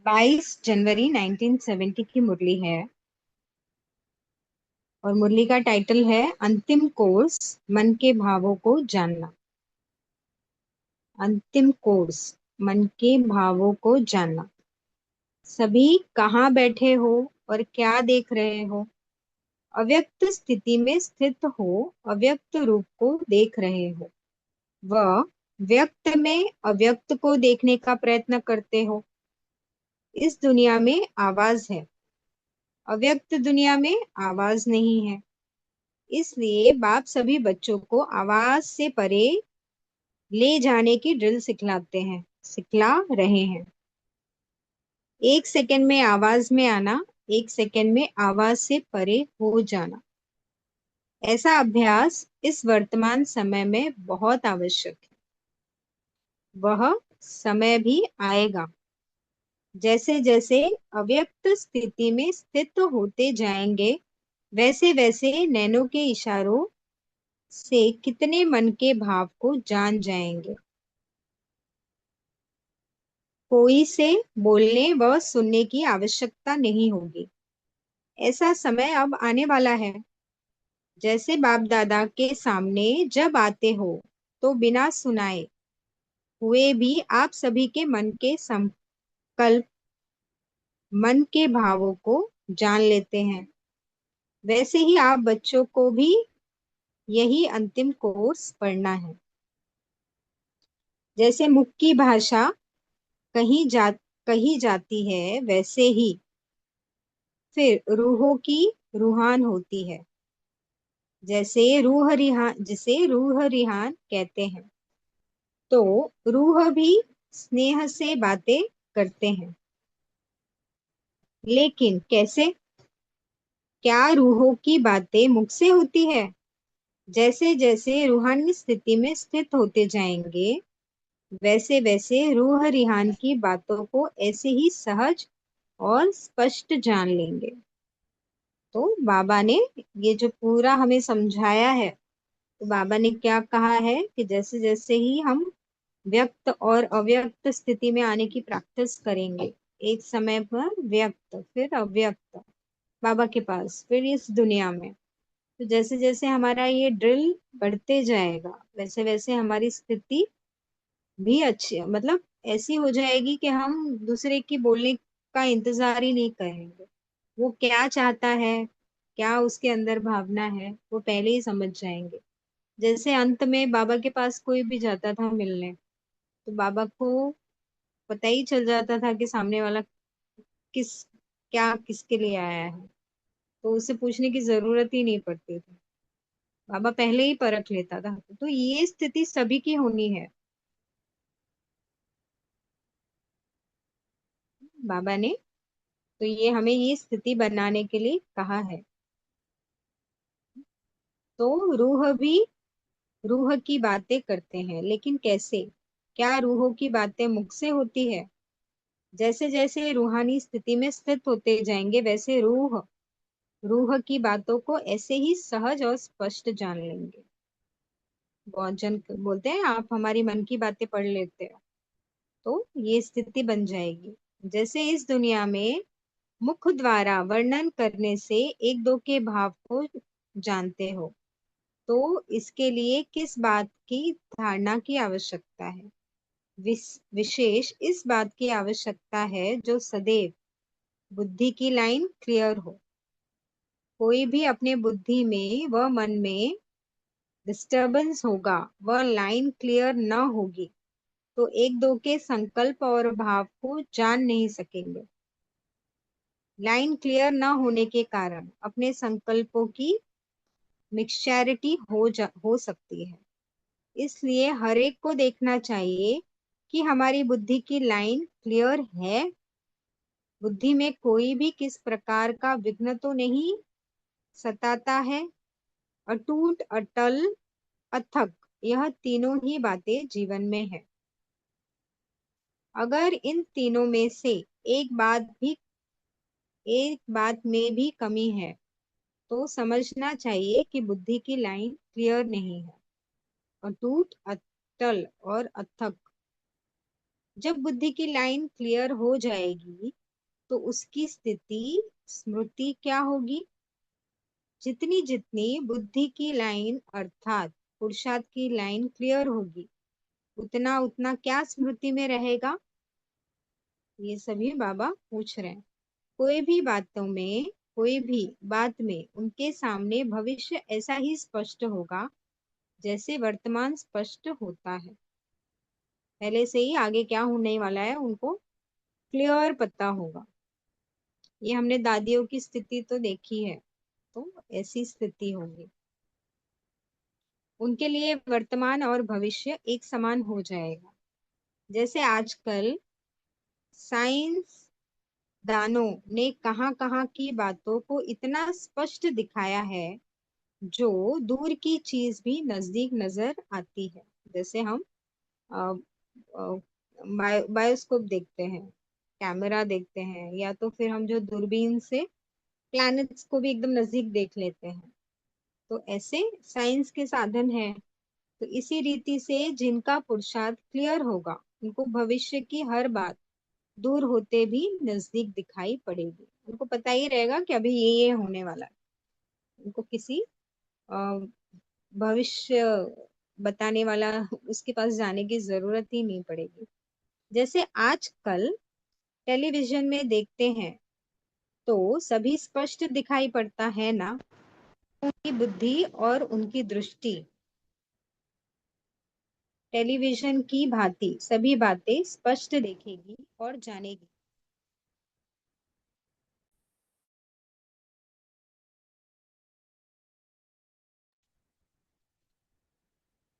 22 जनवरी 1970 की मुरली है। और मुरली का टाइटल है अंतिम कोर्स, मन के भावों को जानना। अंतिम कोर्स, मन के भावों को जानना। सभी कहाँ बैठे हो और क्या देख रहे हो? अव्यक्त स्थिति में स्थित हो, अव्यक्त रूप को देख रहे हो। वह व्यक्त में अव्यक्त को देखने का प्रयत्न करते हो। इस दुनिया में आवाज है, अव्यक्त दुनिया में आवाज नहीं है। इसलिए बाप सभी बच्चों को आवाज से परे ले जाने की ड्रिल सिखला रहे हैं। 1 सेकंड में आवाज में आना, 1 सेकंड में आवाज से परे हो जाना। ऐसा अभ्यास इस वर्तमान समय में बहुत आवश्यक है। वह समय भी आएगा, जैसे जैसे अव्यक्त स्थिति में स्थित होते जाएंगे, वैसे वैसे नैनो के इशारों से कितने मन के भाव को जान जाएंगे। कोई से बोलने व सुनने की आवश्यकता नहीं होगी। ऐसा समय अब आने वाला है। जैसे बाप दादा के सामने जब आते हो तो बिना सुनाए हुए भी आप सभी के मन के संकल्प, मन के भावों को जान लेते हैं। वैसे ही आप बच्चों को भी यही अंतिम कोर्स पढ़ना है। जैसे मुख की भाषा कही जाती है, वैसे ही फिर रूहों की रूहान होती है। जिसे रूह रिहान कहते हैं। तो रूह भी स्नेह से बातें करते हैं, लेकिन कैसे? क्या रूहों की बातें मुख से होती है? जैसे जैसे रूहानी स्थिति में स्थित होते जाएंगे, वैसे वैसे रूह रिहान की बातों को ऐसे ही सहज और स्पष्ट जान लेंगे। तो बाबा ने ये जो पूरा हमें समझाया है, तो बाबा ने क्या कहा है कि जैसे जैसे ही हम व्यक्त और अव्यक्त स्थिति में आने की प्रैक्टिस करेंगे, एक समय पर व्यक्त फिर अव्यक्त बाबा के पास, फिर इस दुनिया में, तो जैसे जैसे हमारा ये ड्रिल बढ़ते जाएगा, वैसे वैसे हमारी स्थिति भी अच्छी, मतलब ऐसी हो जाएगी कि हम दूसरे की बोलने का इंतजार ही नहीं करेंगे। वो क्या चाहता है, क्या उसके अंदर भावना है, वो पहले ही समझ जाएंगे। जैसे अंत में बाबा के पास कोई भी जाता था मिलने, तो बाबा को पता ही चल जाता था कि सामने वाला किस क्या किसके लिए आया है। तो उसे पूछने की जरूरत ही नहीं पड़ती थी, बाबा पहले ही परख लेता था। तो ये स्थिति सभी की होनी है। बाबा ने तो ये हमें ये स्थिति बनाने के लिए कहा है। तो रूह की बातें करते हैं, लेकिन कैसे? क्या रूहों की बातें मुख से होती है? जैसे जैसे रूहानी स्थिति में स्थित होते जाएंगे, वैसे रूह रूह की बातों को ऐसे ही सहज और स्पष्ट जान लेंगे। बहुत जन बोलते हैं आप हमारी मन की बातें पढ़ लेते हो, तो ये स्थिति बन जाएगी। जैसे इस दुनिया में मुख द्वारा वर्णन करने से एक दो के भाव को जानते हो, तो इसके लिए किस बात की धारणा की आवश्यकता है? विशेष इस बात की आवश्यकता है जो सदैव बुद्धि की लाइन क्लियर हो। कोई भी अपने बुद्धि में व मन में डिस्टरबेंस होगा, वह लाइन क्लियर न होगी, तो एक दो के संकल्प और भाव को जान नहीं सकेंगे। लाइन क्लियर न होने के कारण अपने संकल्पों की मिक्सचैरिटी हो सकती है। इसलिए हर एक को देखना चाहिए कि हमारी बुद्धि की लाइन क्लियर है, बुद्धि में कोई भी किस प्रकार का विघ्न तो नहीं सताता है। अटूट, अटल, अथक, यह तीनों ही बातें जीवन में है। अगर इन तीनों में से एक बात में भी कमी है, तो समझना चाहिए कि बुद्धि की लाइन क्लियर नहीं है। अटूट, अटल और अथक जब बुद्धि की लाइन क्लियर हो जाएगी तो उसकी स्थिति स्मृति क्या होगी? जितनी जितनी बुद्धि की लाइन अर्थात पुरुषार्थ की लाइन क्लियर होगी, उतना उतना क्या स्मृति में रहेगा? ये सभी बाबा पूछ रहे हैं। कोई भी बातों में, कोई भी बात में उनके सामने भविष्य ऐसा ही स्पष्ट होगा जैसे वर्तमान स्पष्ट होता है। पहले से ही आगे क्या होने वाला है उनको क्लियर पता होगा। ये हमने दादियों की स्थिति तो देखी है, तो ऐसी स्थिति होगी। उनके लिए वर्तमान और भविष्य एक समान हो जाएगा। जैसे आजकल साइंस दानों ने कहाँ कहाँ की बातों को इतना स्पष्ट दिखाया है जो दूर की चीज भी नजदीक नजर आती है। जैसे हम बायोस्कोप देखते हैं, कैमरा देखते हैं, या तो फिर हम जो दूरबीन से प्लैनेट्स को भी एकदम नजदीक देख लेते हैं। तो ऐसे साइंस के साधन है। तो इसी रीति से जिनका पुरुषार्थ क्लियर होगा उनको भविष्य की हर बात दूर होते भी नजदीक दिखाई पड़ेगी। उनको पता ही रहेगा कि अभी ये होने वाला है। उनको किसी अ, भविष्य बताने वाला उसके पास जाने की जरूरत ही नहीं पड़ेगी। जैसे आजकल टेलीविजन में देखते हैं तो सभी स्पष्ट दिखाई पड़ता है ना। उनकी बुद्धि और उनकी दृष्टि टेलीविजन की भांति सभी बातें स्पष्ट देखेगी और जानेगी।